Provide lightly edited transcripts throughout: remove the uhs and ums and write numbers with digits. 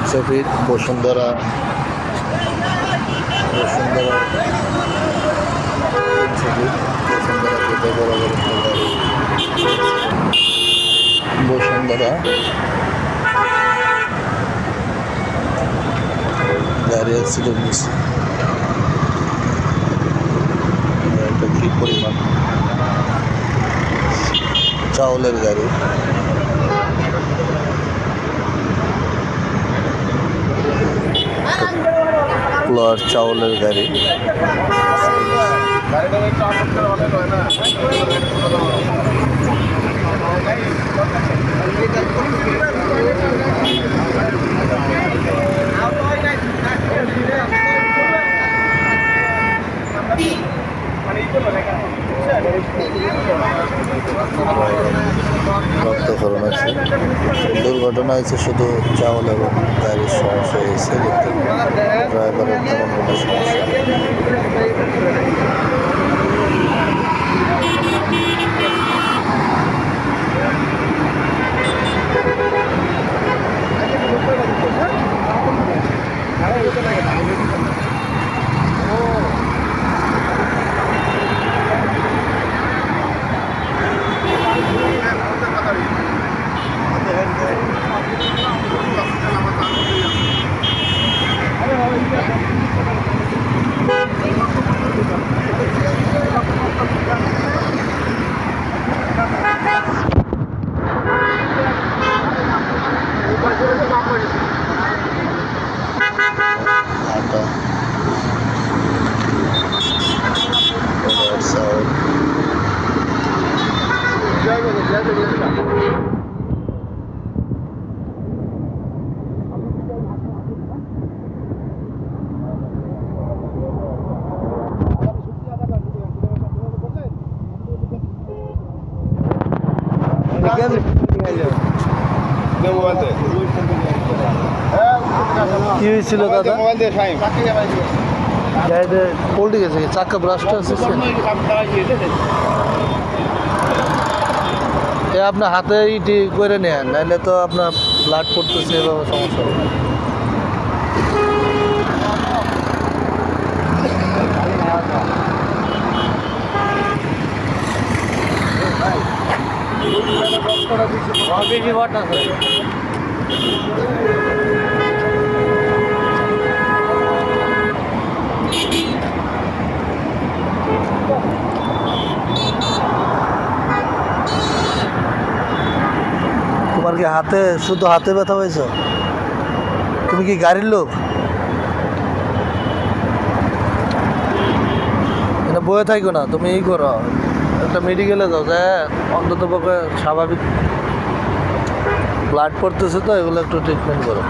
Fit Bashundhara Bashundhara 300 fit Bashundhara পেতে বড় বড় গাড়ি বসুন্ধরা গাড়ি অ্যাক্সিডেন্ট হয়েছে একটা কি পরিমাণ চাউলের গাড়ি প্লট চাউলের গাড়ি রক্তক্ষরণ আছে দুর্ঘটনা হয়েছে শুধু চাউল এবং গাড়ির সমস্যা হয়েছে ড্রাইভারের তেমন কোনো সমস্যা কি হয়েছিল দাদা গাড়িতে পল্টে গেছে চাক্কা ব্রাস্ট আছে আপনার হাতে ইটি করে নেন নাহলে তো আপনার ব্লাড পড়তেছে এভাবে সমস্যা হবে তোমার কি হাতে শুধু হাতে ব্যথা হয়েছে তুমি কি গাড়ির লোক এটা বয়ে থাকো না তুমি এই করো একটা মেডিকেলে যাও যে অন্তত পক্ষে স্বাভাবিক ব্লাড পড়তেছে তো এগুলো একটু ট্রিটমেন্ট করো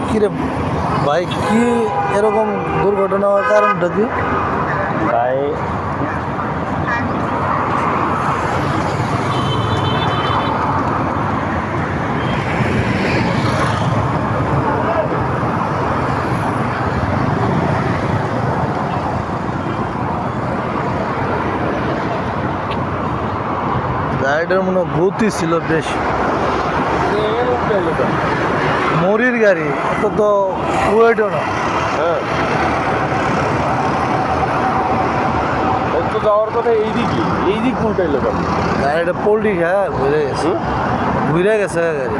কিরে ভাই কি এরকম দুর্ঘটনা হওয়ার কারণটা কি ভাই গাড়িটার মনে গতি ছিল বেশি মরির গাড়ি অত তো ওয়েটও না হ্যাঁ তো যাওয়ার কথা এই দিক কোনটাই লোক গাড়িটা পোল্ট্রি খায় ঘুরে গেছে গাড়ি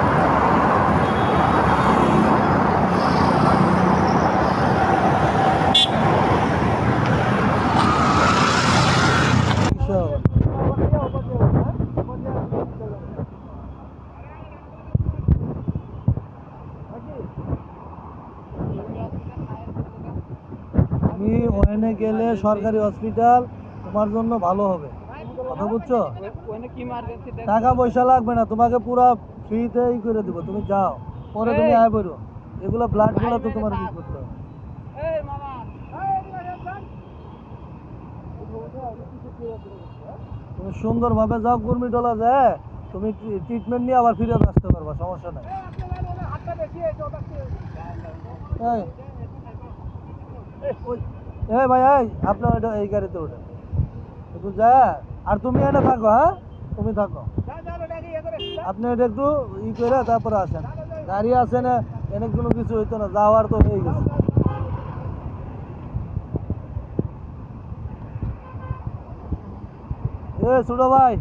তুমি ওখানে গেলে সরকারি হসপিটাল তোমার জন্য ভালো হবে কথা বুঝছো টাকা পয়সা লাগবে না তোমাকে পুরা ফ্রিতে করে দেবো তুমি যাও পরে তুমি আয় বেরো এগুলো ব্লাড গুলো তো তোমার কি করতে হবে তুমি সুন্দরভাবে যাও কুর্মিটোলা যায় তুমি ট্রিটমেন্ট নিয়ে আবার ফিরে আসতে পারবা সমস্যা নাই এই, এই ভাই এই আপনার এটা এই গাড়িতে ওঠেন একটু যা। আর তুমি এনে থাকো, হ্যাঁ তুমি থাকো, আপনি এটা একটু ই করে তারপরে আসেন। গাড়ি আছে না, এনে কোনো কিছু হইতো না, যাওয়ার তো হয়ে গেছে। এ ছোট ভাই,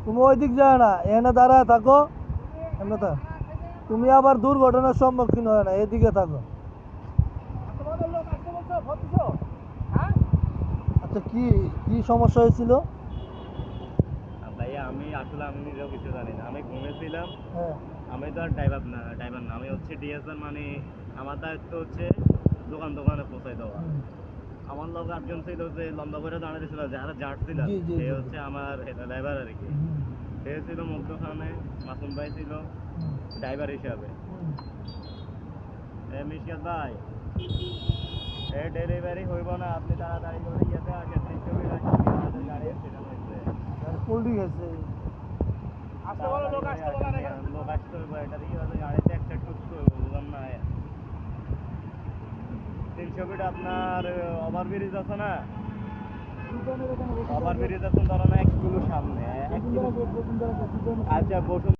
তুমি ওই দিক যায় না, এনে দাঁড়ায় থাকো। এমনি থাক। তুমি আবার দুর্ঘটনার সম্মুখীন হয় না, এদিকে থাকো। আচ্ছা কি কি সমস্যা হয়েছিল? ভাইয়া আমি আসলে আমি নিজেও কিছু জানি না, আমি ঘুমেছিলাম। হ্যাঁ আমি তো আর ড্রাইভার না, আমি হচ্ছে ডিএসআর, মানে আমার দায়িত্ব হচ্ছে দোকানে পৌঁছাই দেওয়া। আমার লোক একজন ছিল যে লম্বা করে দাঁড়িয়ে ছিল, যারা জাট ছিল, জি, জি, সে জি, হচ্ছে আমার ড্রাইভার আর কি। হুম, সে ছিল মধ্যখানে, মাসুম ভাই ছিল হুম, ড্রাইভার হিসাবে। হুম। মিশকাত ভাই, ডেলিভারি হইব না, আপনি তাড়াতাড়ি করে ইয়েতে আসেন, ছবি রাখেন, আমাদের গাড়ি অ্যাক্সিডেন্ট হয়েছে। পোল্ট্রি গেছে। লোক আসতে হবে, এটা দিয়ে হয়তো গাড়িতে অ্যাক্সিডেন্ট করতে হবে, বুঝলাম না। 300 ফিট আপনার ওভারব্রিজ আছে না, ওভারব্রিজ আছে ধরো না 1 কিলো সামনে, 1 কিলো। আচ্ছা বসুন।